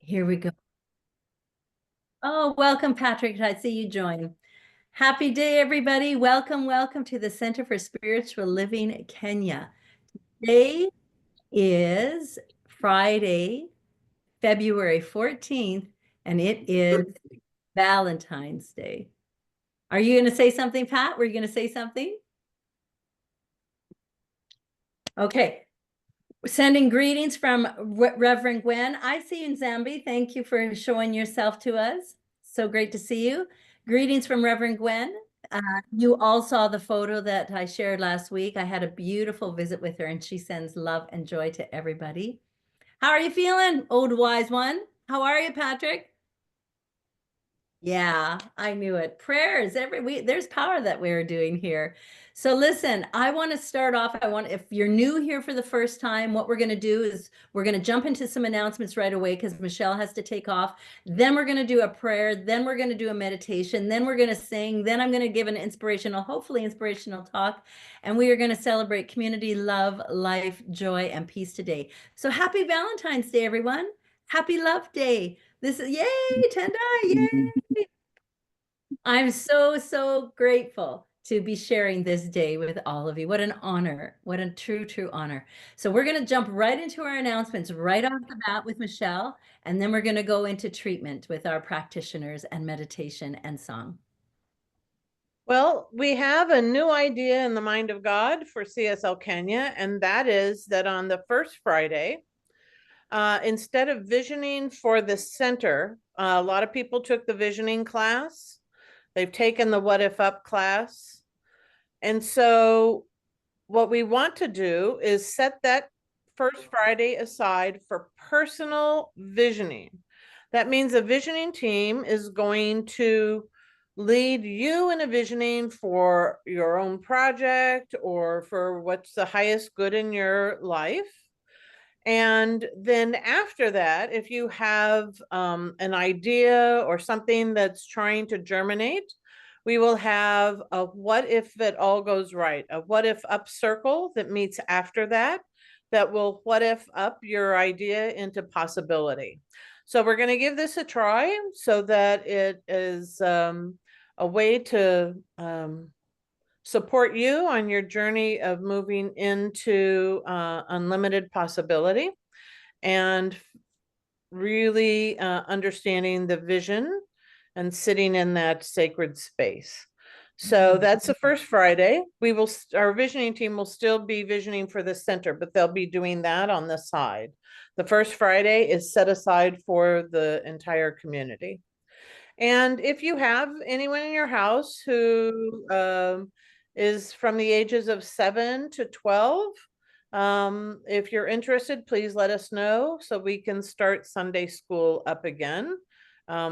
Here we go. Oh, welcome, Patrick. I see you join. Happy day, everybody. Welcome, welcome to the Center for Spiritual Living Kenya. Today is Friday, February 14th, and it is Valentine's Day. Are you going to say something, Pat? Were you going to say something? Okay. Sending greetings from Reverend Gwen. I see you in Zambia. Thank you for showing yourself to us. So great to see you. Greetings from Reverend Gwen. You all saw the photo that I shared last week. I had a beautiful visit with her, and she sends love and joy to everybody. How are you feeling, old wise one? How are you, Patrick? Yeah, I knew it. Prayers every week. There's power that we're doing here. So listen, I want to start off. If you're new here for the first time, what we're going to do is we're going to jump into some announcements right away because Michelle has to take off. Then we're going to do a prayer. Then we're going to do a meditation. Then we're going to sing. Then I'm going to give an inspirational, hopefully inspirational talk. And we are going to celebrate community, love, life, joy, and peace today. So happy Valentine's Day, everyone. Happy Love Day. This is, yay, Tendai, yay. I'm so grateful to be sharing this day with all of you. What an honor. What a true honor. So we're going to jump right into our announcements right off the bat with Michelle, and then we're going to go into treatment with our practitioners and meditation and song. Well, we have a new idea in the mind of God for CSL Kenya, and that is that on the first Friday, instead of visioning for the center, a lot of people took the visioning class. They've taken the What If Up class. And so what we want to do is set that first Friday aside for personal visioning. That means a visioning team is going to lead you in a visioning for your own project or for what's the highest good in your life. And then after that, if you have an idea or something that's trying to germinate, we will have a what if it all goes right, a what if up circle that meets after that, that will what if up your idea into possibility. So we're going to give this a try so that it is a way to support you on your journey of moving into unlimited possibility and really understanding the vision and sitting in that sacred space. So that's the first Friday. Our visioning team will still be visioning for the center, but they'll be doing that on the side. The first Friday is set aside for the entire community. And if you have anyone in your house who is from the ages of 7 to 12, if you're interested, please let us know so we can start Sunday school up again.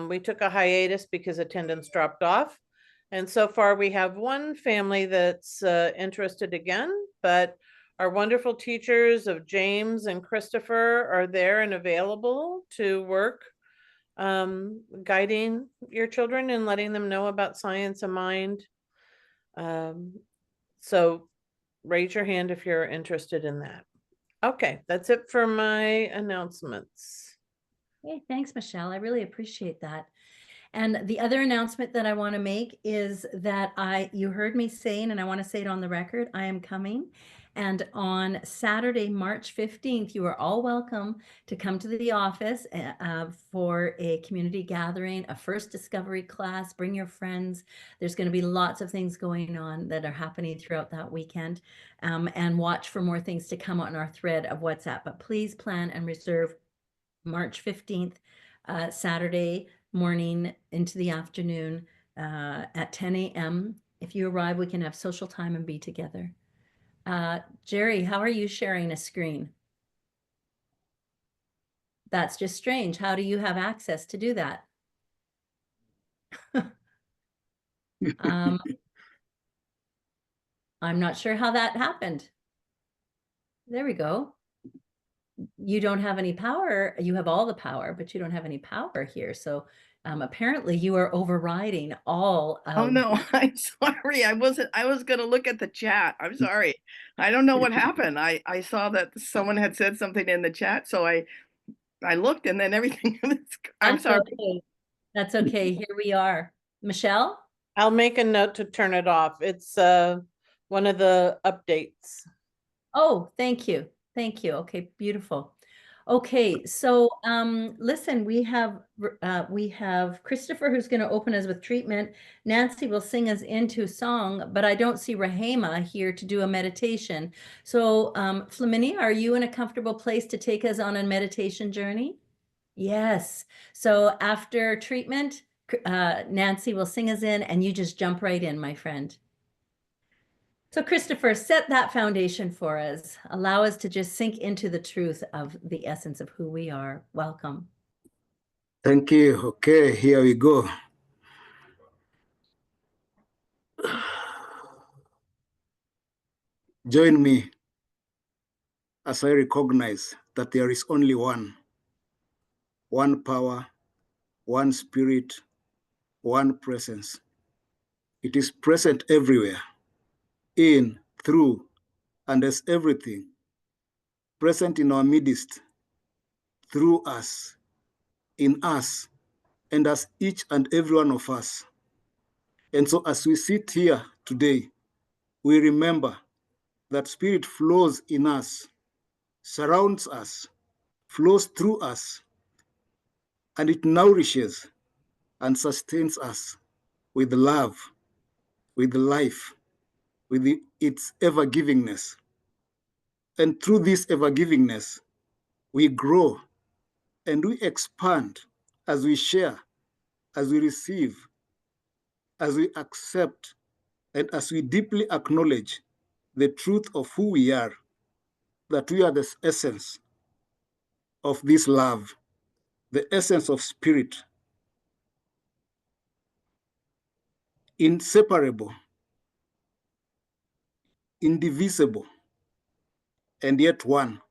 We took a hiatus because attendance dropped off. And so far we have one family that's interested again, but our wonderful teachers of James and Christopher are there and available to work guiding your children and letting them know about science of mind. So raise your hand if you're interested in that. Okay, that's it for my announcements. Hey, thanks, Michelle. I really appreciate that. And the other announcement that I want to make is that you heard me saying, and I want to say it on the record, I am coming. And on Saturday, March 15th, you are all welcome to come to the office for a community gathering, a first discovery class. Bring your friends. There's going to be lots of things going on that are happening throughout that weekend. And watch for more things to come on our thread of WhatsApp. But please plan and reserve March 15th, Saturday morning into the afternoon at 10 a.m. If you arrive, we can have social time and be together. Jerry, how are you sharing a screen? That's just strange. How do you have access to do that? I'm not sure how that happened. There we go. You don't have any power. You have all the power, but you don't have any power here. So apparently you are overriding all of... Oh no, I'm sorry. I was going to look at the chat. I'm sorry. I don't know what happened. I saw that someone had said something in the chat, so I I looked and then everything, I'm That's sorry. okay. That's okay. Here we are. Michelle? I'll make a note to turn it off. It's one of the updates. Oh, thank you. Thank you. Okay, beautiful. Okay, so listen, we have Christopher who's going to open us with treatment. Nancy will sing us into song, but I don't see Rahema here to do a meditation. So Flaminia, are you in a comfortable place to take us on a meditation journey? Yes. So after treatment, Nancy will sing us in and you just jump right in, my friend. So Christopher, set that foundation for us. Allow us to just sink into the truth of the essence of who we are. Welcome. Thank you. Okay, here we go. Join me as I recognize that there is only one power, one spirit, one presence. It is present everywhere, in, through, and as everything, present in our midst, through us, in us, and as each and every one of us. And so as we sit here today, we remember that spirit flows in us, surrounds us, flows through us, and it nourishes and sustains us with love, with life, with its ever-givingness. And through this ever-givingness, we grow and we expand as we share, as we receive, as we accept, and as we deeply acknowledge the truth of who we are, that we are the essence of this love, the essence of spirit, inseparable, indivisible, and yet one.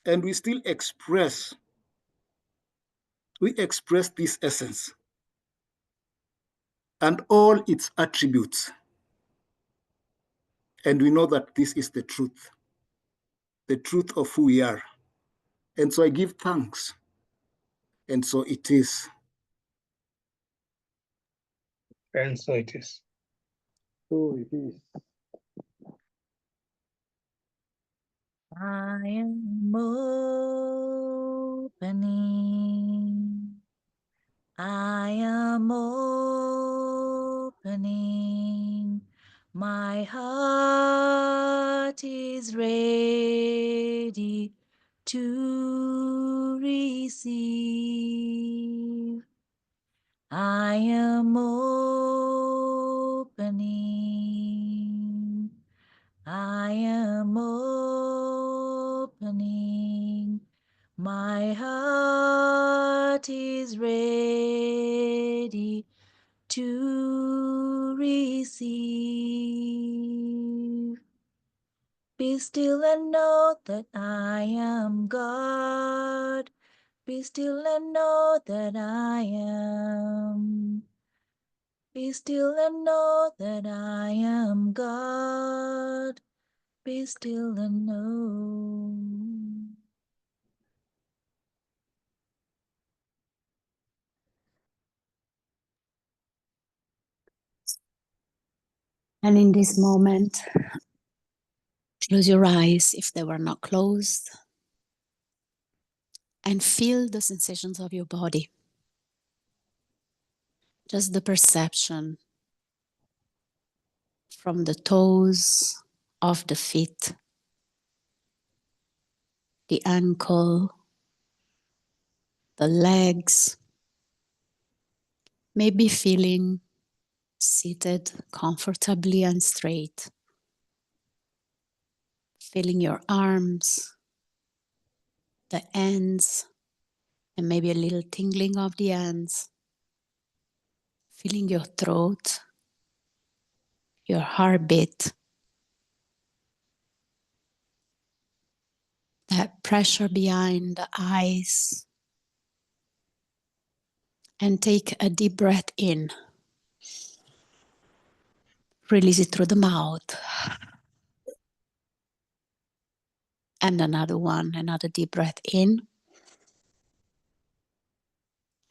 And we still express this essence and all its attributes. And we know that this is the truth of who we are. And so I give thanks. And so it is. And so it is. So it is. I am opening. I am opening. My heart is ready to receive. I am opening. I am opening. My heart is ready to receive. Be still and know that I am God. Be still and know that I am. Be still and know that I am God. Be still and know. And in this moment, close your eyes if they were not closed, and feel the sensations of your body. Just the perception from the toes of the feet, the ankle, the legs, maybe feeling seated comfortably and straight. Feeling your arms, the ends, and maybe a little tingling of the ends. Feeling your throat, your heartbeat, that pressure behind the eyes. And take a deep breath in. Release it through the mouth. And another one, another deep breath in.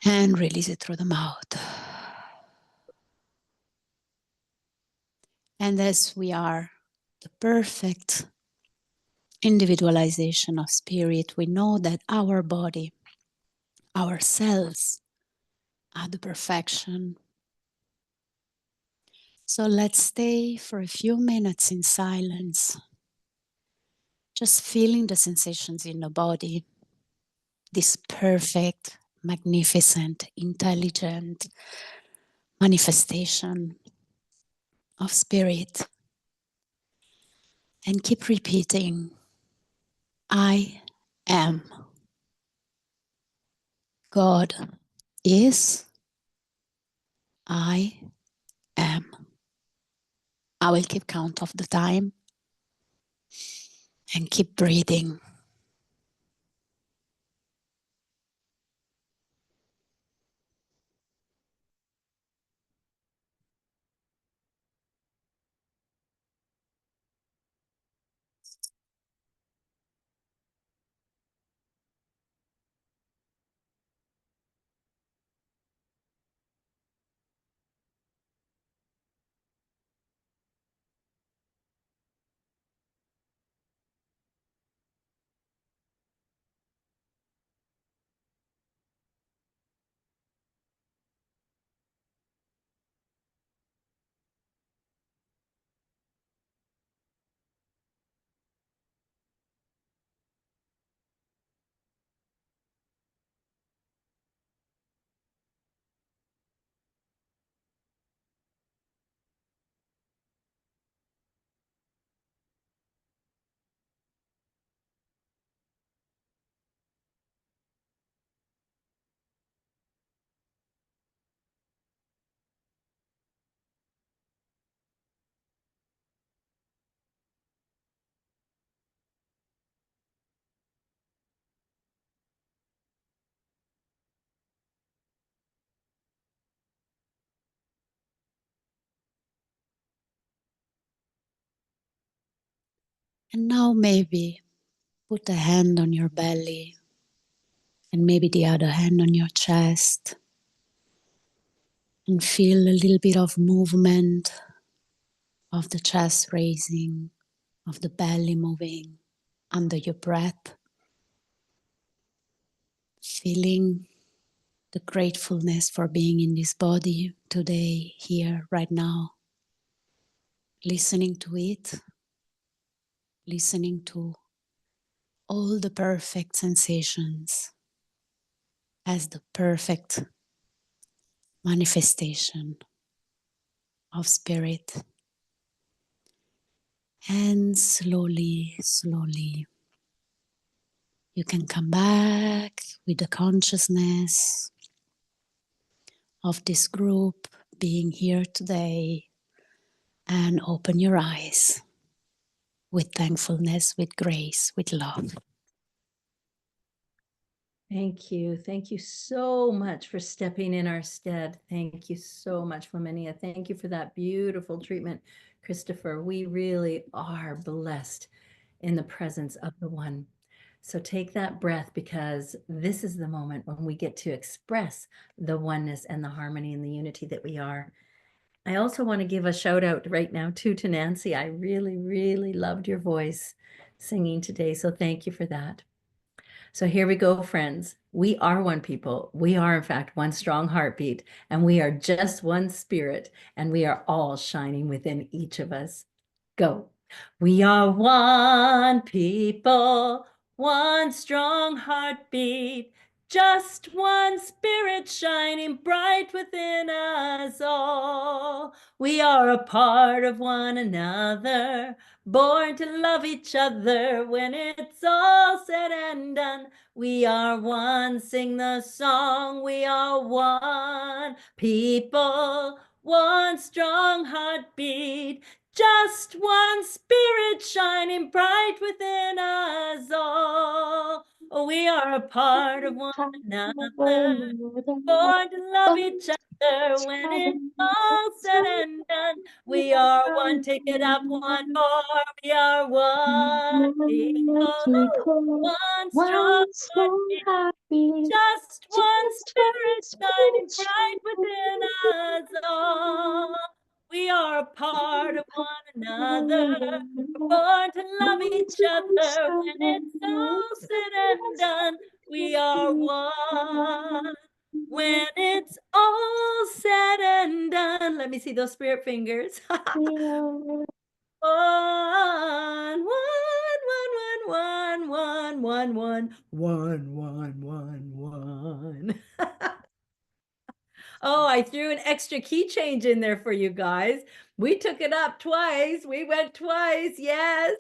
And release it through the mouth. And as we are the perfect individualization of spirit, we know that our body, our cells are the perfection. So let's stay for a few minutes in silence, just feeling the sensations in the body, this perfect, magnificent, intelligent manifestation of spirit. And keep repeating, I am. God is. I am. I will keep count of the time and keep breathing. And now maybe put a hand on your belly and maybe the other hand on your chest and feel a little bit of movement of the chest raising, of the belly moving under your breath, feeling the gratefulness for being in this body today, here, right now, listening to it, listening to all the perfect sensations as the perfect manifestation of spirit. And slowly, slowly, you can come back with the consciousness of this group being here today and open your eyes with thankfulness, with grace, with love. Thank you. Thank you so much for stepping in our stead. Thank you so much, Flaminia. Thank you for that beautiful treatment, Christopher. We really are blessed in the presence of the One. So take that breath, because this is the moment when we get to express the oneness and the harmony and the unity that we are. I also want to give a shout out right now too to Nancy. I really, really loved your voice singing today. So thank you for that. So here we go, friends. We are one people. We are, in fact, one strong heartbeat, and we are just one spirit, and we are all shining within each of us. Go. We are one people, one strong heartbeat, just one spirit shining bright within us all. We are a part of one another, born to love each other. When it's all said and done, we are one. Sing the song. We are one people, one strong heartbeat, just one spirit shining bright within us all. Oh, we are a part of one another, born to love each other. When it's all said and done, we are one. Take it up one more. We are one people, one strong heartbeat, just one Spirit shining bright within us all. We are a part of one another, born to love each other. When it's all said and done, we are one. When it's all said and done, let me see those spirit fingers. One, one, one, one, one, one, one. Oh, I threw an extra key change in there for you guys. We took it up twice. We went twice. Yes.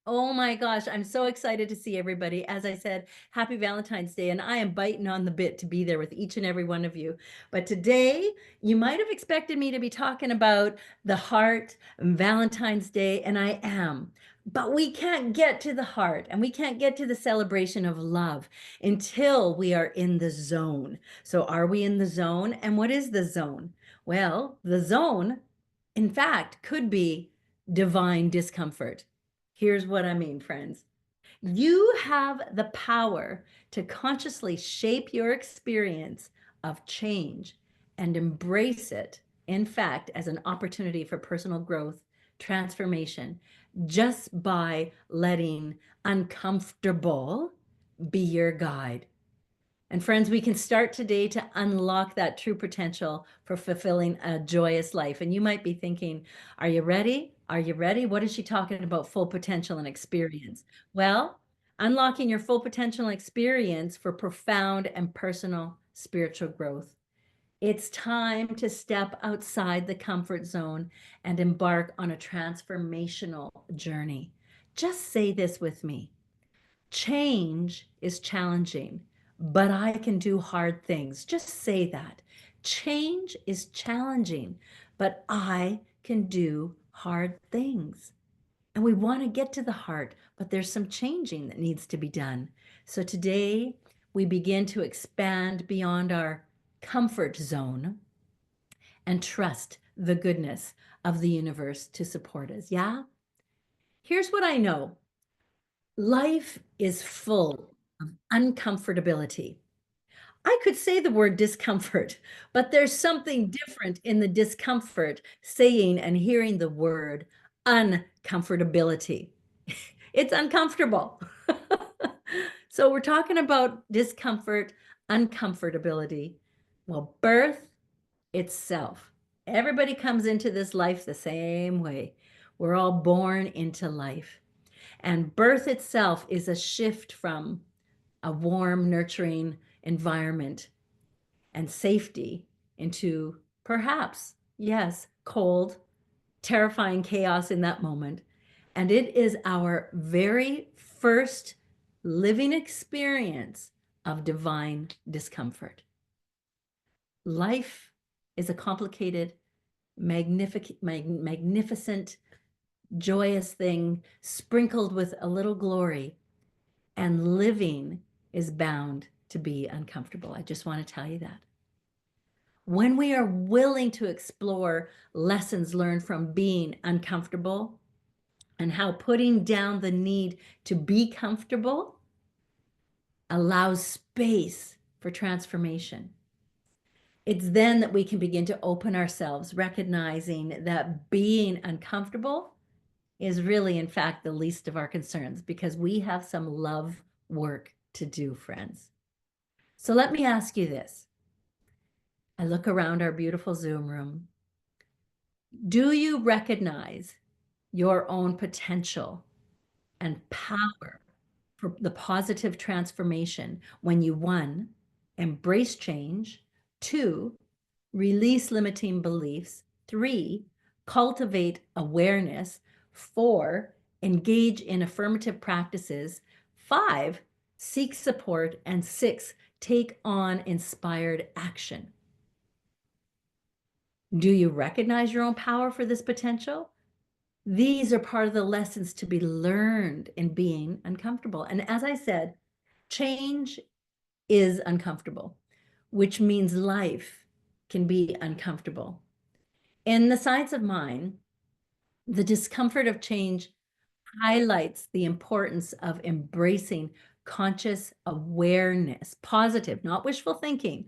Oh my gosh, I'm so excited to see everybody. As I said, happy Valentine's Day, and I am biting on the bit to be there with each and every one of you. But today, you might have expected me to be talking about the heart and Valentine's Day, and I am. But we can't get to the heart and we can't get to the celebration of love until we are in the zone. So are we in the zone? And what is the zone? Well, the zone, in fact, could be divine discomfort. Here's what I mean, friends. You have the power to consciously shape your experience of change and embrace it, in fact, as an opportunity for personal growth, transformation, just by letting uncomfortable be your guide. And friends, we can start today to unlock that true potential for fulfilling a joyous life. And you might be thinking, are you ready? Are you ready? What is she talking about? Full potential and experience. Well, unlocking your full potential and experience for profound and personal spiritual growth. It's time to step outside the comfort zone and embark on a transformational journey. Just say this with me. Change is challenging, but I can do hard things. Just say that. Change is challenging, but I can do hard things. And we want to get to the heart, but there's some changing that needs to be done. So today we begin to expand beyond our comfort zone and trust the goodness of the universe to support us. Yeah? Here's what I know. Life is full of uncomfortability. I could say the word discomfort, but there's something different in the discomfort saying and hearing the word uncomfortability. It's uncomfortable. So we're talking about discomfort, uncomfortability. Well, birth itself. Everybody comes into this life the same way. We're all born into life. And birth itself is a shift from a warm, nurturing environment and safety into perhaps, yes, cold, terrifying chaos in that moment. And it is our very first living experience of divine discomfort. Life is a complicated, magnificent, joyous thing sprinkled with a little glory, and living is bound to be uncomfortable. I just want to tell you that. When we are willing to explore lessons learned from being uncomfortable and how putting down the need to be comfortable allows space for transformation. It's then that we can begin to open ourselves, recognizing that being uncomfortable is really, in fact, the least of our concerns, because we have some love work to do, friends. So let me ask you this. I look around our beautiful Zoom room. Do you recognize your own potential and power for the positive transformation when you, 1, embrace change, 2, release limiting beliefs, 3, cultivate awareness, 4, engage in affirmative practices, 5, seek support, and 6, take on inspired action? Do you recognize your own power for this potential? These are part of the lessons to be learned in being uncomfortable. And as I said, change is uncomfortable, which means life can be uncomfortable. In the science of mind, the discomfort of change highlights the importance of embracing conscious awareness, positive, not wishful thinking,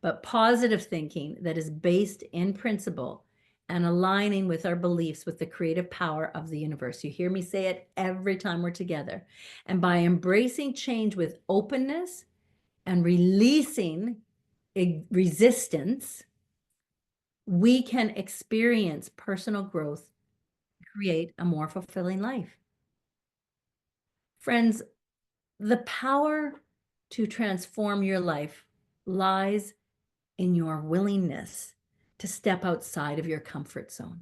but positive thinking that is based in principle and aligning with our beliefs with the creative power of the universe. You hear me say it every time we're together. And by embracing change with openness and releasing resistance, we can experience personal growth, create a more fulfilling life. Friends, the power to transform your life lies in your willingness to step outside of your comfort zone.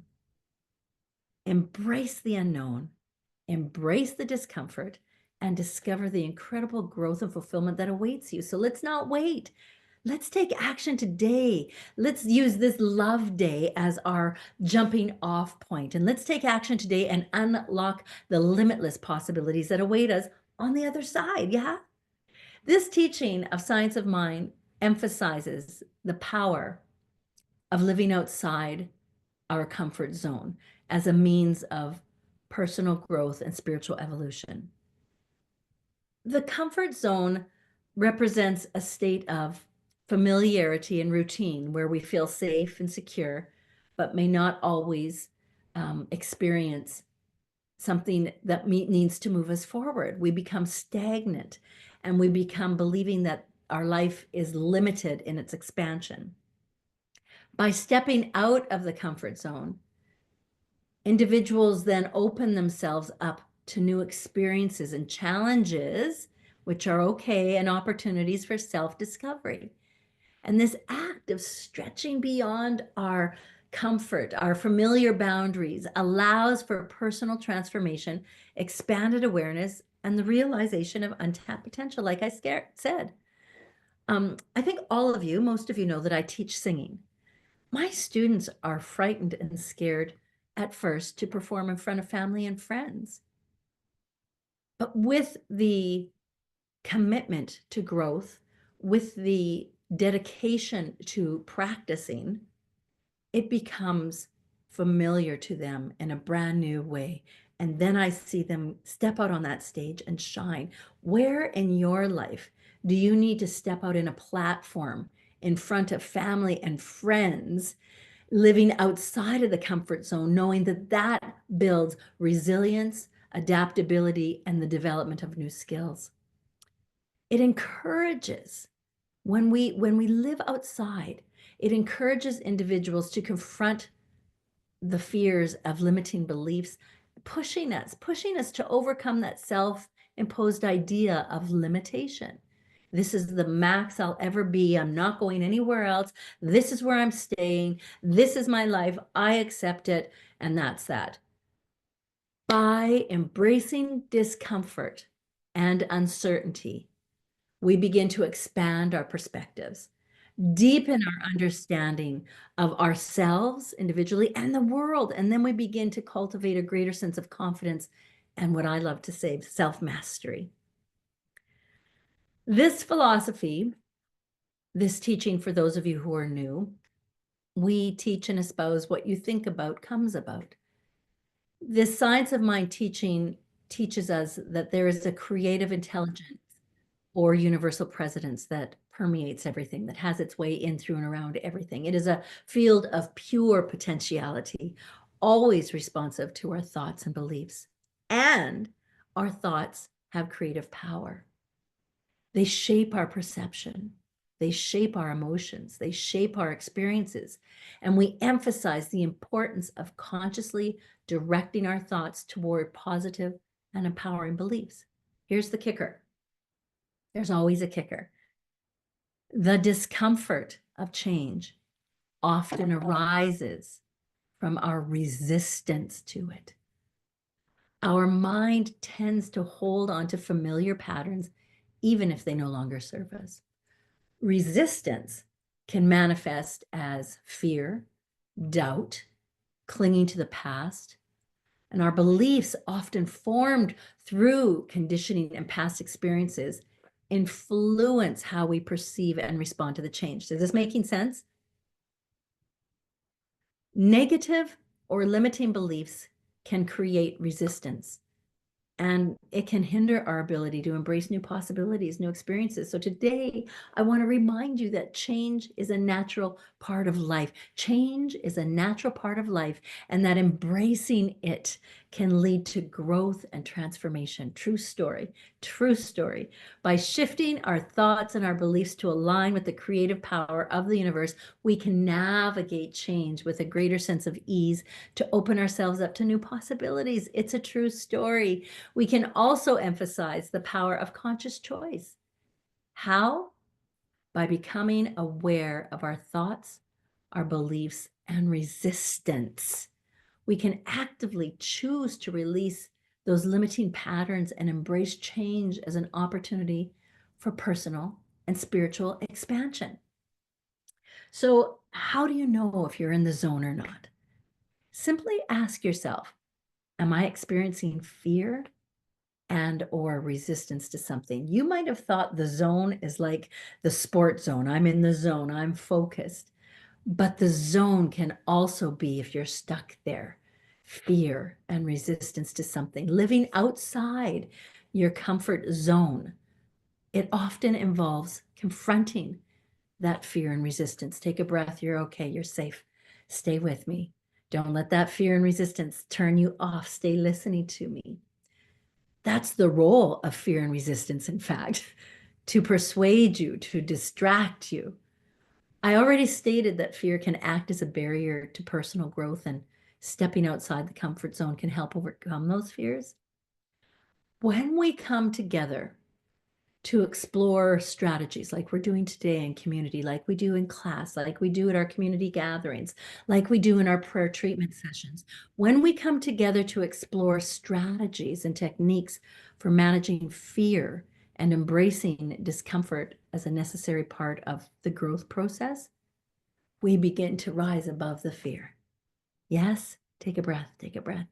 Embrace the unknown, embrace the discomfort, and discover the incredible growth and fulfillment that awaits you. So let's not wait. Let's take action today. Let's use this love day as our jumping off point. And let's take action today and unlock the limitless possibilities that await us on the other side. Yeah. This teaching of Science of Mind emphasizes the power of living outside our comfort zone as a means of personal growth and spiritual evolution. The comfort zone represents a state of familiarity and routine where we feel safe and secure, but may not always experience something that needs to move us forward. We become stagnant and we become believing that our life is limited in its expansion. By stepping out of the comfort zone, individuals then open themselves up to new experiences and challenges, which are okay, and opportunities for self-discovery. And this act of stretching beyond our comfort, our familiar boundaries, allows for personal transformation, expanded awareness, and the realization of untapped potential, like I said. I think all of you, most of you know that I teach singing. My students are frightened and scared at first to perform in front of family and friends. But with the commitment to growth, with the dedication to practicing, it becomes familiar to them in a brand new way. And then I see them step out on that stage and shine. Where in your life do you need to step out in a platform in front of family and friends, living outside of the comfort zone, knowing that that builds resilience, adaptability, and the development of new skills? It encourages, when we live outside, it encourages individuals to confront the fears of limiting beliefs, pushing us to overcome that self-imposed idea of limitation. This is the max I'll ever be. I'm not going anywhere else. This is where I'm staying. This is my life. I accept it. And that's that. By embracing discomfort and uncertainty, we begin to expand our perspectives, deepen our understanding of ourselves individually and the world. And then we begin to cultivate a greater sense of confidence and, what I love to say, self-mastery. This philosophy, this teaching, for those of you who are new, we teach and espouse what you think about comes about. This Science of Mind teaching teaches us that there is a creative intelligence or universal presence that permeates everything, that has its way in, through, and around everything. It is a field of pure potentiality, always responsive to our thoughts and beliefs. And our thoughts have creative power. They shape our perception. They shape our emotions. They shape our experiences. And we emphasize the importance of consciously directing our thoughts toward positive and empowering beliefs. Here's the kicker. There's always a kicker. The discomfort of change often arises from our resistance to it. Our mind tends to hold on to familiar patterns, even if they no longer serve us. Resistance can manifest as fear, doubt, clinging to the past, and our beliefs, often formed through conditioning and past experiences, influence how we perceive and respond to the change. Is this making sense? Negative or limiting beliefs can create resistance. and it can hinder our ability to embrace new possibilities, new experiences. So today, I want to remind you that change is a natural part of life. Change is a natural part of life, and that embracing it can lead to growth and transformation. True story, true story. By shifting our thoughts and our beliefs to align with the creative power of the universe, we can navigate change with a greater sense of ease to open ourselves up to new possibilities. It's a true story. We can also emphasize the power of conscious choice. How? By becoming aware of our thoughts, our beliefs, and resistance. We can actively choose to release those limiting patterns and embrace change as an opportunity for personal and spiritual expansion. So, how do you know if you're in the zone or not? Simply ask yourself, am I experiencing fear and or resistance to something? You might have thought the zone is like the sport zone. I'm in the zone, I'm focused. But the zone can also be, if you're stuck there, fear and resistance to something, living outside your comfort zone. It often involves confronting that fear and resistance. Take a breath. You're okay. You're safe. Stay with me. Don't let that fear and resistance turn you off. Stay listening to me. That's the role of fear and resistance, in fact, to persuade you, to distract you. I already stated that fear can act as a barrier to personal growth, and stepping outside the comfort zone can help overcome those fears. When we come together to explore strategies like we're doing today in community, like we do in class, like we do at our community gatherings, like we do in our prayer treatment sessions, when we come together to explore strategies and techniques for managing fear and embracing discomfort as a necessary part of the growth process, we begin to rise above the fear. Yes, take a breath, take a breath.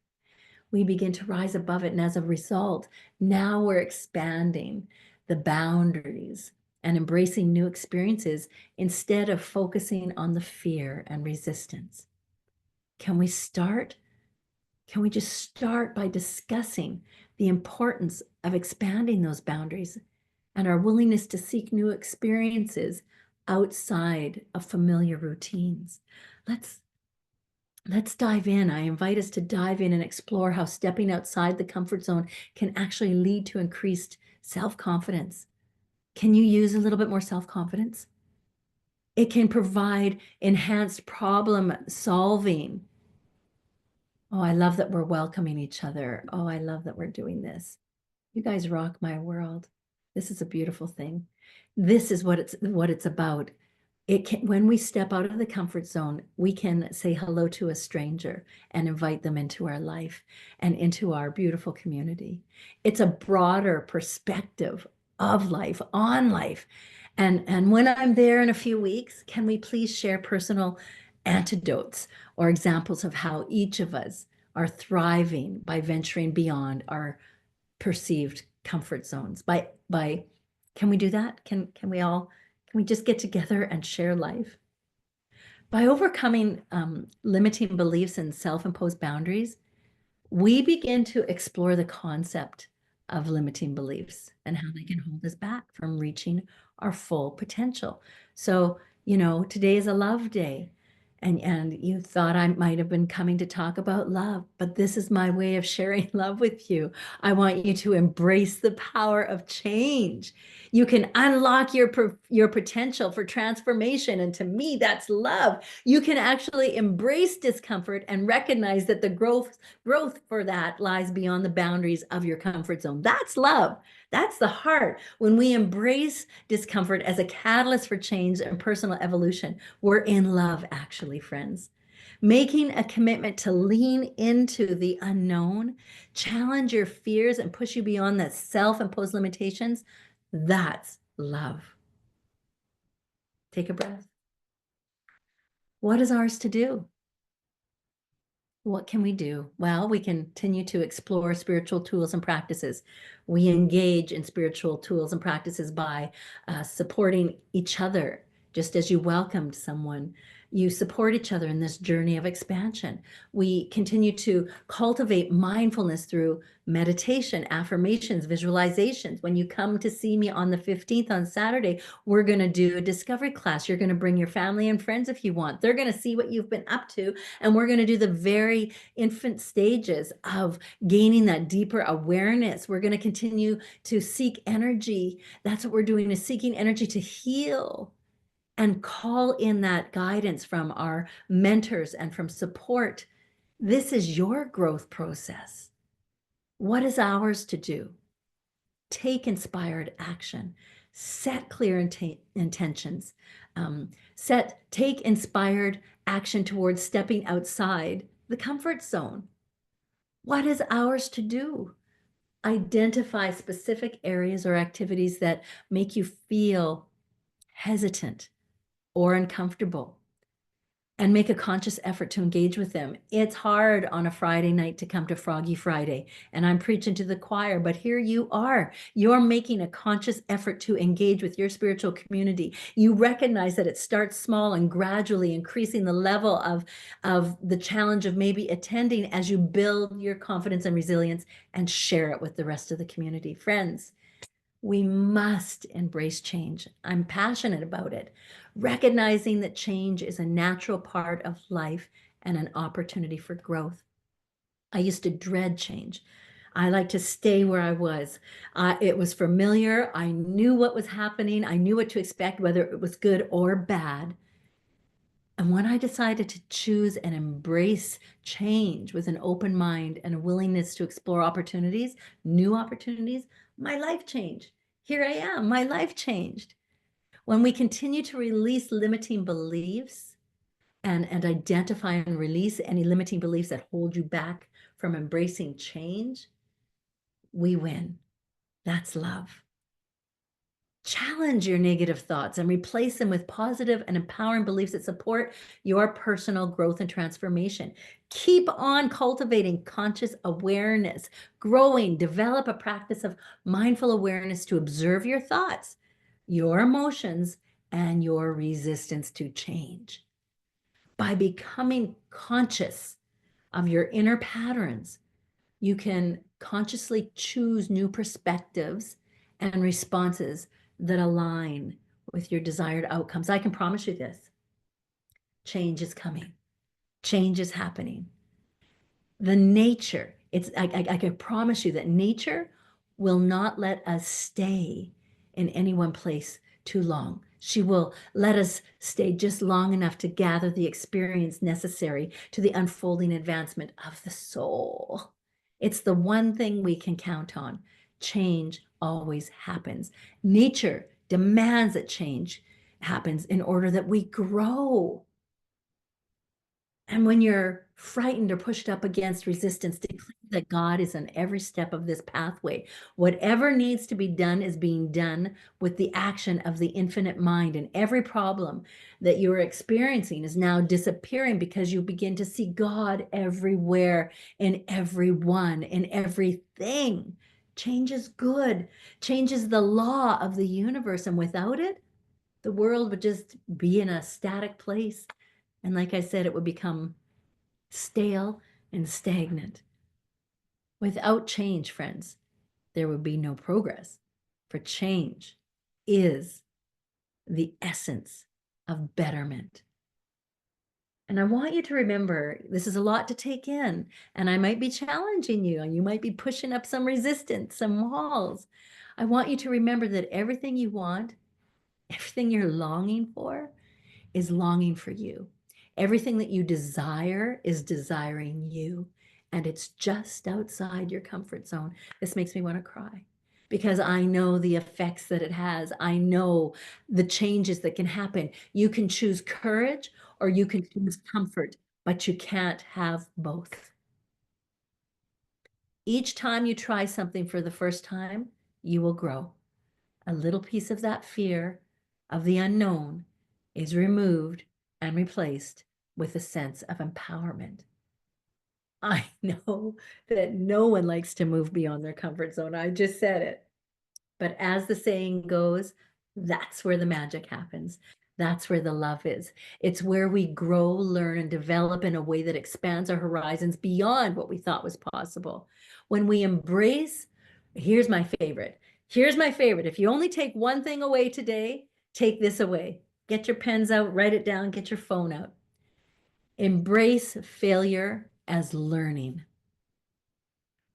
We begin to rise above it. And as a result, now we're expanding the boundaries and embracing new experiences instead of focusing on the fear and resistance. Can we start? Can we just start by discussing the importance of expanding those boundaries and our willingness to seek new experiences outside of familiar routines? Let's dive in. I invite us to dive in and explore how stepping outside the comfort zone can actually lead to increased self-confidence. Can you use a little bit more self-confidence? It can provide enhanced problem solving. Oh, I love that we're welcoming each other. Oh, I love that we're doing this. You guys rock my world. This is a beautiful thing. This is what it's about. When we step out of the comfort zone, we can say hello to a stranger and invite them into our life and into our beautiful community. It's a broader perspective of life, on life. And when I'm there in a few weeks, can we please share personal antidotes or examples of how each of us are thriving by venturing beyond our perceived comfort zones? Can we do that? Can we just get together and share life? By overcoming limiting beliefs and self-imposed boundaries, we begin to explore the concept of limiting beliefs and how they can hold us back from reaching our full potential. So, today is a love day. And you thought I might have been coming to talk about love, but this is my way of sharing love with you. I want you to embrace the power of change. You can unlock your potential for transformation. And to me, that's love. You can actually embrace discomfort and recognize that the growth for that lies beyond the boundaries of your comfort zone. That's love. That's the heart. When we embrace discomfort as a catalyst for change and personal evolution, we're in love, actually, friends. Making a commitment to lean into the unknown, challenge your fears, and push you beyond the self-imposed limitations, that's love. Take a breath. What is ours to do? What can we do? Well, we continue to explore spiritual tools and practices. We engage in spiritual tools and practices by supporting each other. Just as you welcomed someone, You support each other in this journey of expansion. We continue to cultivate mindfulness through meditation, affirmations, visualizations. When you come to see me on the 15th on Saturday, we're going to do a discovery class. You're going to bring your family and friends if you want. They're going to see what you've been up to. And we're going to do the very infant stages of gaining that deeper awareness. We're going to continue to seek energy. That's what we're doing, is seeking energy to heal and call in that guidance from our mentors and from support. This is your growth process. What is ours to do? Take inspired action, set clear intentions, take inspired action towards stepping outside the comfort zone. What is ours to do? Identify specific areas or activities that make you feel hesitant or uncomfortable, and make a conscious effort to engage with them. It's hard on a Friday night to come to Froggy Friday, and I'm preaching to the choir, but here you are. You're making a conscious effort to engage with your spiritual community. You recognize that it starts small and gradually increasing the level of the challenge of maybe attending as you build your confidence and resilience and share it with the rest of the community. Friends, we must embrace change. I'm passionate about it, recognizing that change is a natural part of life and an opportunity for growth. I used to dread change. I like to stay where I was. It was familiar. I knew what was happening. I knew what to expect, whether it was good or bad. And when I decided to choose and embrace change with an open mind and a willingness to explore opportunities, new opportunities, my life changed. Here I am, my life changed. When we continue to release limiting beliefs and identify and release any limiting beliefs that hold you back from embracing change, we win. That's love. Challenge your negative thoughts and replace them with positive and empowering beliefs that support your personal growth and transformation. Keep on cultivating conscious awareness, growing, develop a practice of mindful awareness to observe your thoughts, your emotions, and your resistance to change. By becoming conscious of your inner patterns, you can consciously choose new perspectives and responses that align with your desired outcomes. I can promise you this: change is coming. Change is happening. The nature, I can promise you that nature will not let us stay in any one place too long. She will let us stay just long enough to gather the experience necessary to the unfolding advancement of the soul. It's the one thing we can count on. Change always happens. Nature demands that change happens in order that we grow. And when you're frightened or pushed up against resistance, declare that God is on every step of this pathway. Whatever needs to be done is being done with the action of the infinite mind, and every problem that you're experiencing is now disappearing because you begin to see God everywhere, in everyone, in everything. Change is good. Change is the law of the universe, and without it, the world would just be in a static place. And like I said, it would become stale and stagnant. Without change, friends, there would be no progress. For change is the essence of betterment. And I want you to remember, this is a lot to take in, and I might be challenging you, and you might be pushing up some resistance, some walls. I want you to remember that everything you want, everything you're longing for, is longing for you. Everything that you desire is desiring you, and it's just outside your comfort zone. This makes me want to cry because I know the effects that it has. I know the changes that can happen. You can choose courage or you can choose comfort, but you can't have both. Each time you try something for the first time, you will grow. A little piece of that fear of the unknown is removed and replaced with a sense of empowerment. I know that no one likes to move beyond their comfort zone. I just said it. But as the saying goes, that's where the magic happens. That's where the love is. It's where we grow, learn, and develop in a way that expands our horizons beyond what we thought was possible. When we embrace, here's my favorite. Here's my favorite. If you only take one thing away today, take this away. Get your pens out, write it down, get your phone out. Embrace failure as learning.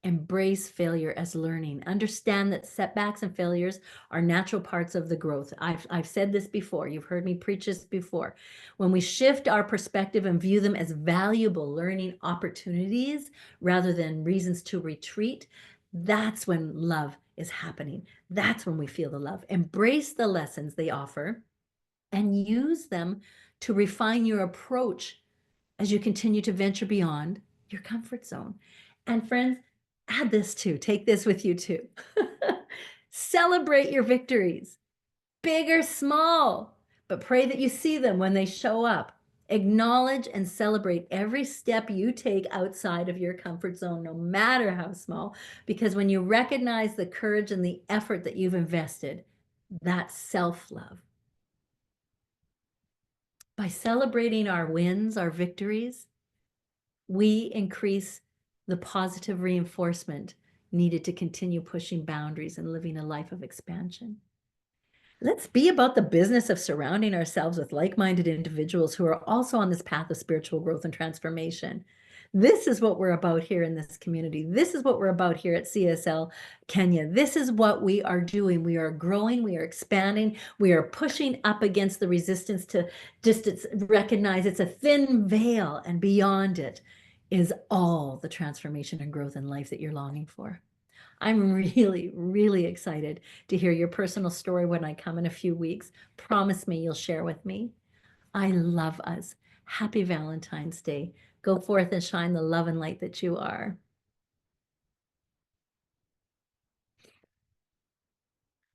Embrace failure as learning. Understand that setbacks and failures are natural parts of the growth. I've said this before. You've heard me preach this before. When we shift our perspective and view them as valuable learning opportunities rather than reasons to retreat, that's when love is happening. That's when we feel the love. Embrace the lessons they offer and use them to refine your approach as you continue to venture beyond your comfort zone. And friends, add this too. Take this with you too. Celebrate your victories, big or small, but pray that you see them when they show up. Acknowledge and celebrate every step you take outside of your comfort zone, no matter how small, because when you recognize the courage and the effort that you've invested, that's self-love. By celebrating our wins, our victories, we increase the positive reinforcement needed to continue pushing boundaries and living a life of expansion. Let's be about the business of surrounding ourselves with like-minded individuals who are also on this path of spiritual growth and transformation. This is what we're about here in this community. This is what we're about here at CSL Kenya. This is what we are doing. We are growing, we are expanding, we are pushing up against the resistance to just recognize it's a thin veil, and beyond it is all the transformation and growth in life that you're longing for. I'm really, really excited to hear your personal story when I come in a few weeks. Promise me you'll share with me. I love us. Happy Valentine's Day. Go forth and shine the love and light that you are.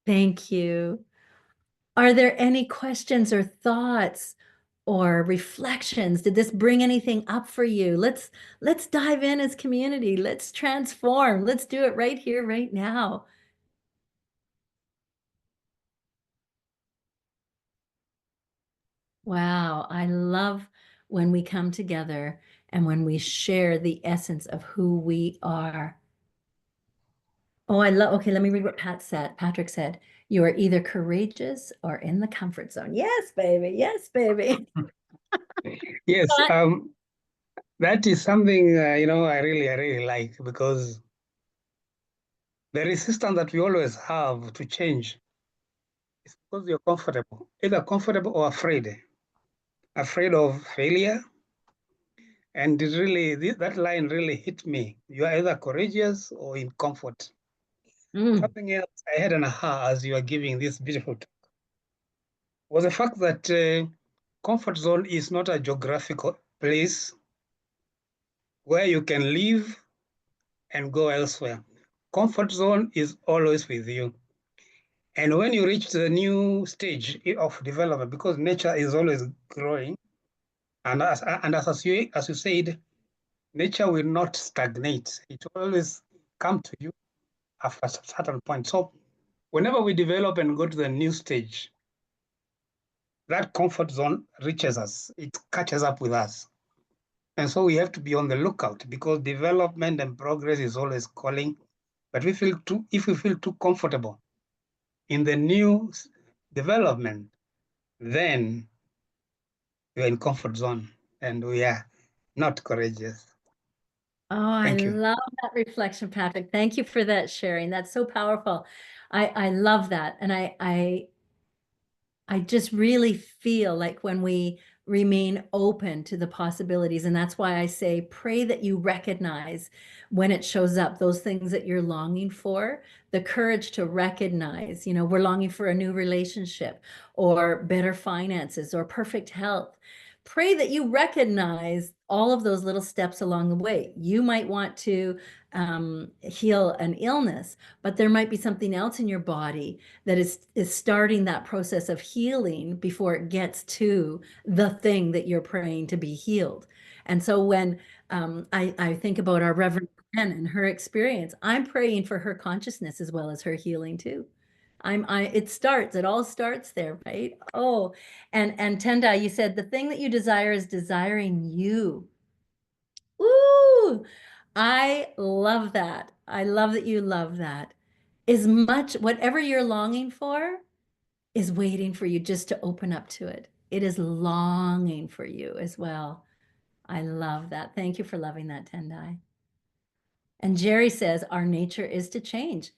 Thank you. Are there any questions or thoughts or reflections? Did this bring anything up for you? Let's dive in as community. Let's transform. Let's do it right here, right now. Wow, I love when we come together and when we share the essence of who we are. Oh, okay, let me read what Patrick said. You are either courageous or in the comfort zone. Yes, baby. Yes, baby. Yes, But- that is something I really like, because the resistance that we always have to change is because you're comfortable, either comfortable or afraid of failure. And it really, that line really hit me. You are either courageous or in comfort. Something else I had an aha as you are giving this beautiful talk was the fact that comfort zone is not a geographical place where you can live and go elsewhere. Comfort zone is always with you. And when you reach the new stage of development, because nature is always growing, and as you said, nature will not stagnate. It will always come to you at a certain point. So whenever we develop and go to the new stage, that comfort zone reaches us. It catches up with us. And so we have to be on the lookout, because development and progress is always calling. But if we feel too comfortable in the new development, then we're in comfort zone and we are not courageous. Oh, Thank I you. love that reflection, Patrick. Thank you for that sharing. That's so powerful. I love that. And I just really feel like when we remain open to the possibilities, and that's why I say, pray that you recognize when it shows up, those things that you're longing for, the courage to recognize, we're longing for a new relationship or better finances or perfect health. Pray that you recognize all of those little steps along the way. You might want to heal an illness, but there might be something else in your body that is starting that process of healing before it gets to the thing that you're praying to be healed. And so when I think about our Reverend Anne and her experience, I'm praying for her consciousness as well as her healing too. It all starts there, right? Oh, and Tendai, you said the thing that you desire is desiring you. Woo! I love that. I love that you love that. Whatever you're longing for is waiting for you just to open up to it. It is longing for you as well. I love that. Thank you for loving that, Tendai. And Jerry says, our nature is to change.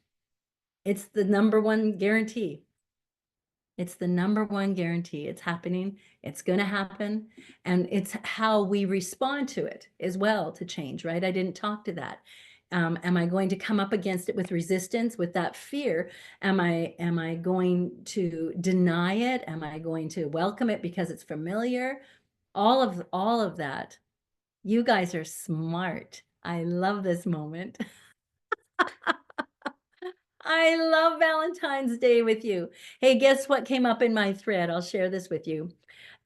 It's the number one guarantee. It's the number one guarantee. It's happening. It's going to happen. And it's how we respond to it as well to change, right? I didn't talk to that. Am I going to come up against it with resistance, with that fear? Am I going to deny it? Am I going to welcome it because it's familiar? All of that. You guys are smart. I love this moment. I love Valentine's Day with you. Hey, guess what came up in my thread? I'll share this with you.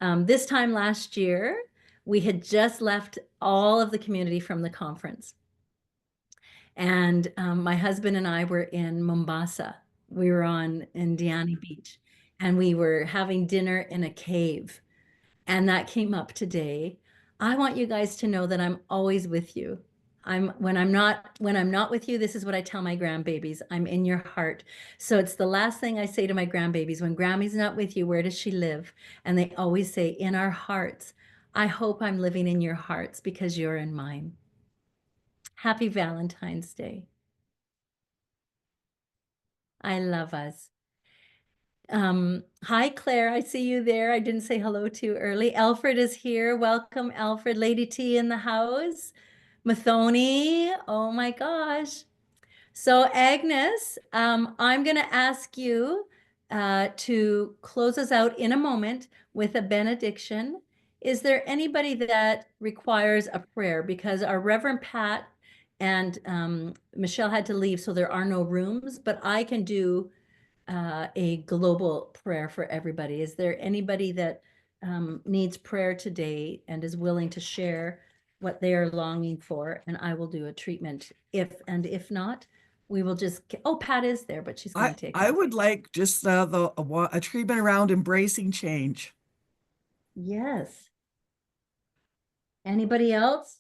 This time last year, we had just left all of the community from the conference. And my husband and I were in Mombasa. We were in Diani Beach, and we were having dinner in a cave. And that came up today. I want you guys to know that I'm always with you. When I'm not with you, this is what I tell my grandbabies. I'm in your heart. So it's the last thing I say to my grandbabies. When Grammy's not with you, where does she live? And they always say, in our hearts. I hope I'm living in your hearts because you're in mine. Happy Valentine's Day. I love us. Hi, Claire. I see you there. I didn't say hello to you early. Alfred is here. Welcome, Alfred. Lady T in the house. Mathoni. Oh my gosh. So Agnes, I'm going to ask you to close us out in a moment with a benediction. Is there anybody that requires a prayer? Because our Reverend Pat and Michelle had to leave, so there are no rooms, but I can do a global prayer for everybody. Is there anybody that needs prayer today and is willing to share what they are longing for? And I will do a treatment. If not, we will just, oh, Pat is there, but she's going to take. I would like just a treatment around embracing change. Yes. Anybody else?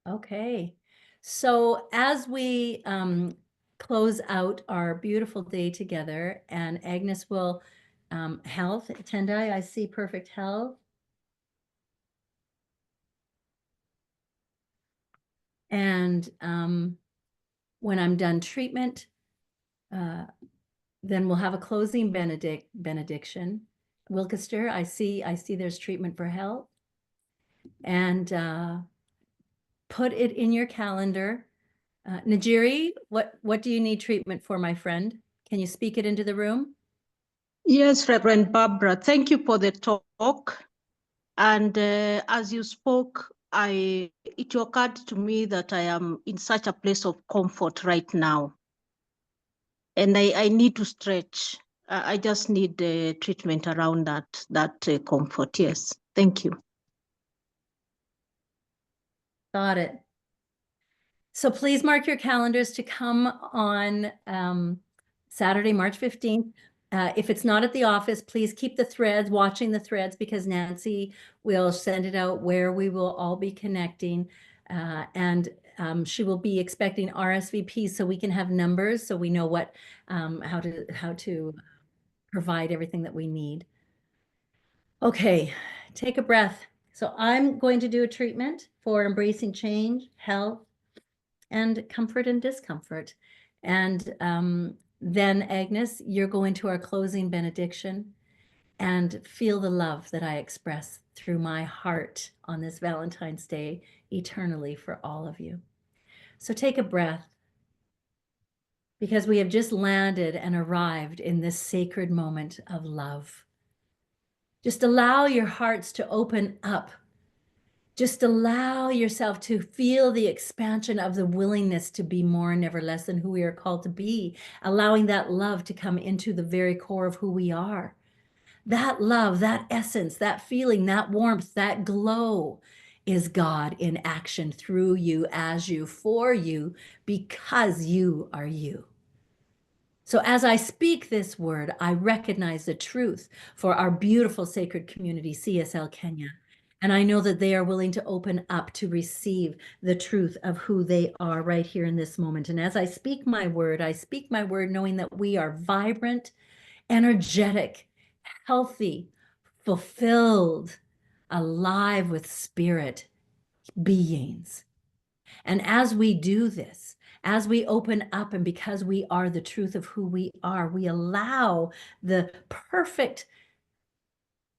Okay. So as we close out our beautiful day together, and Agnes will health, Tendai, I see perfect health. And when I'm done treatment, then we'll have a closing benediction. Wilkester, I see there's treatment for health. And put it in your calendar. Najiri, what do you need treatment for, my friend? Can you speak it into the room? Yes, Reverend Barbara, thank you for the talk. And as you spoke, it occurred to me that I am in such a place of comfort right now. And I need to stretch. I just need treatment around that comfort. Yes, thank you. Got it. So please mark your calendars to come on Saturday, March 15th. If it's not at the office, please keep the threads, watching the threads, because Nancy will send it out where we will all be connecting. And she will be expecting RSVPs so we can have numbers, so we know what how to provide everything that we need. Okay, take a breath. So I'm going to do a treatment for embracing change, health, and comfort and discomfort. And then Agnes, you're going to our closing benediction, and feel the love that I express through my heart on this Valentine's Day eternally for all of you. So take a breath, because we have just landed and arrived in this sacred moment of love. Just allow your hearts to open up. Just allow yourself to feel the expansion of the willingness to be more and never less than who we are called to be, allowing that love to come into the very core of who we are. That love, that essence, that feeling, that warmth, that glow is God in action through you, as you, for you, because you are you. So as I speak this word, I recognize the truth for our beautiful sacred community, CSL Kenya. And I know that they are willing to open up to receive the truth of who they are right here in this moment. And as I speak my word knowing that we are vibrant, energetic, healthy, fulfilled, alive with spirit beings. And as we do this, as we open up, and because we are the truth of who we are, we allow the perfect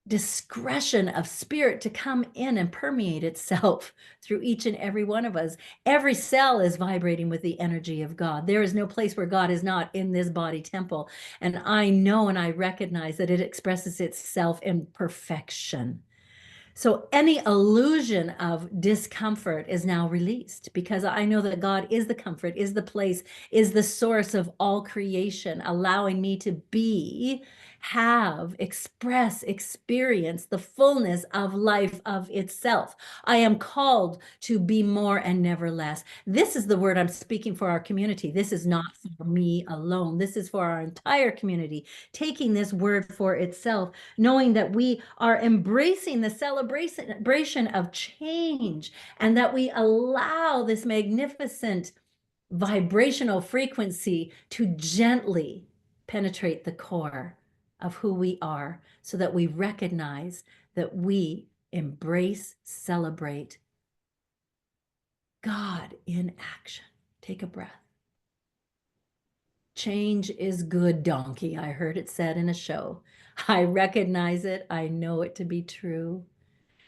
discretion of spirit to come in and permeate itself through each and every one of us. Every cell is vibrating with the energy of God. There is no place where God is not in this body temple. And I know and I recognize that it expresses itself in perfection. So any illusion of discomfort is now released, because I know that God is the comfort, is the place, is the source of all creation, allowing me to be, have, express, experience the fullness of life of itself. I am called to be more and never less. This is the word I'm speaking for our community. This is not for me alone. This is for our entire community, taking this word for itself, knowing that we are embracing the celebration of change, and that we allow this magnificent vibrational frequency to gently penetrate the core of who we are, so that we recognize that we embrace, celebrate God in action. Take a breath. Change is good, donkey. I heard it said in a show. I recognize it. I know it to be true.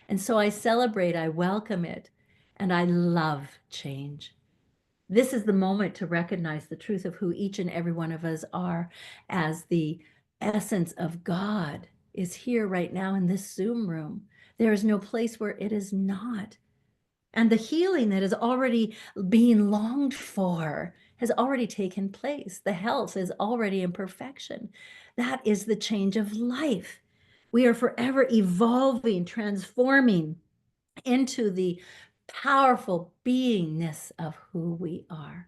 And so I celebrate, I welcome it, and I love change. This is the moment to recognize the truth of who each and every one of us are, as the essence of God is here right now in this Zoom room. There is no place where it is not. And the healing that is already being longed for has already taken place. The health is already in perfection. That is the change of life. We are forever evolving, transforming into the powerful beingness of who we are.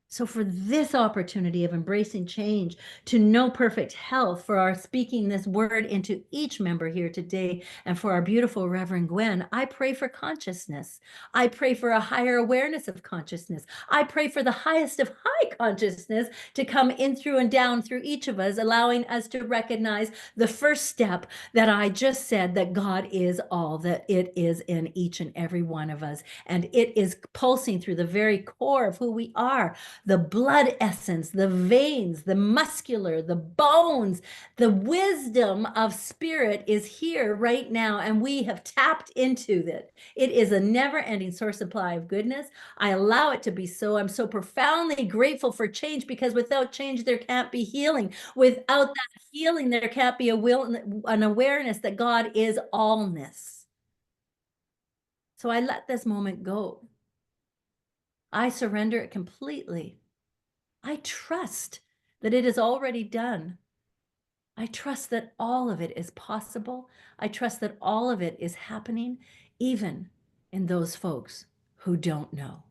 So for this opportunity of embracing change to know perfect health, for our speaking this word into each member here today, and for our beautiful Reverend Gwen, I pray for consciousness. I pray for a higher awareness of consciousness. I pray for the highest of high consciousness to come in through and down through each of us, allowing us to recognize the first step that I just said, that God is all that it is in each and every one of us. And it is pulsing through the very core of who we are. The blood essence, the veins, the muscular, the bones, the wisdom of spirit is here right now, and we have tapped into it. It is a never-ending source supply of goodness. I allow it to be so. I'm so profoundly grateful for change, because without change, there can't be healing. Without that healing, there can't be an awareness that God is allness. So I let this moment go. I surrender it completely. I trust that it is already done. I trust that all of it is possible. I trust that all of it is happening, even in those folks who don't know.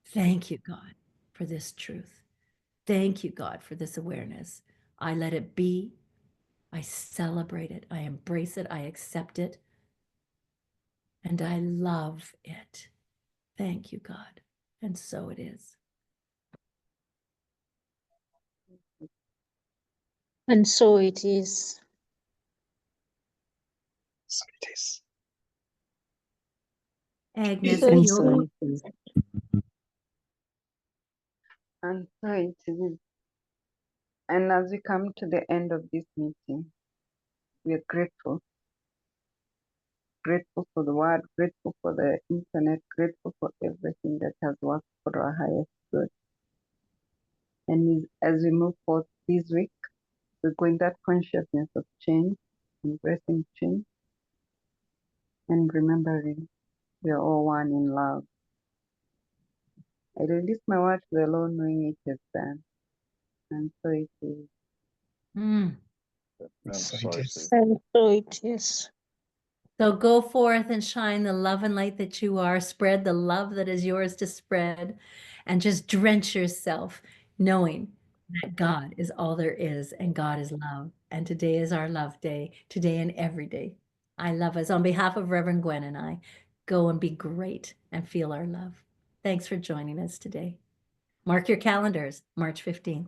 Thank you, God, for this truth. Thank you, God, for this awareness. I let it be. I celebrate it. I embrace it. I accept it. And I love it. Thank you, God. And so it is. And so it is. So it is. Agnes, So are it you is. And so it is. And as we come to the end of this meeting, we are grateful. Grateful for the word, grateful for the internet, grateful for everything that has worked for our highest good. And as we move forward this week, we're going that consciousness of change, embracing change, and remembering we are all one in love. I release my word to the Lord, knowing it is done. And so it is. Mm. So it is. And so it is. So go forth and shine the love and light that you are. Spread the love that is yours to spread, and just drench yourself knowing that God is all there is and God is love. And today is our love day, today and every day. I love us. On behalf of Reverend Gwen and I, go and be great and feel our love. Thanks for joining us today. Mark your calendars, March 15th.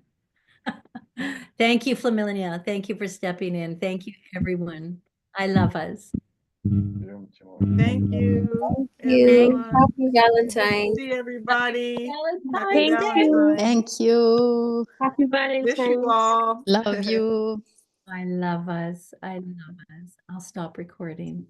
Thank you, Flaminia. Thank you for stepping in. Thank you, everyone. I love us. Thank you. you. everyone. Happy Valentine's. See everybody. Happy Thank Valentine's. Thank you. Happy Miss you Valentine's. all. Love you. I love us. I love us. I'll stop recording.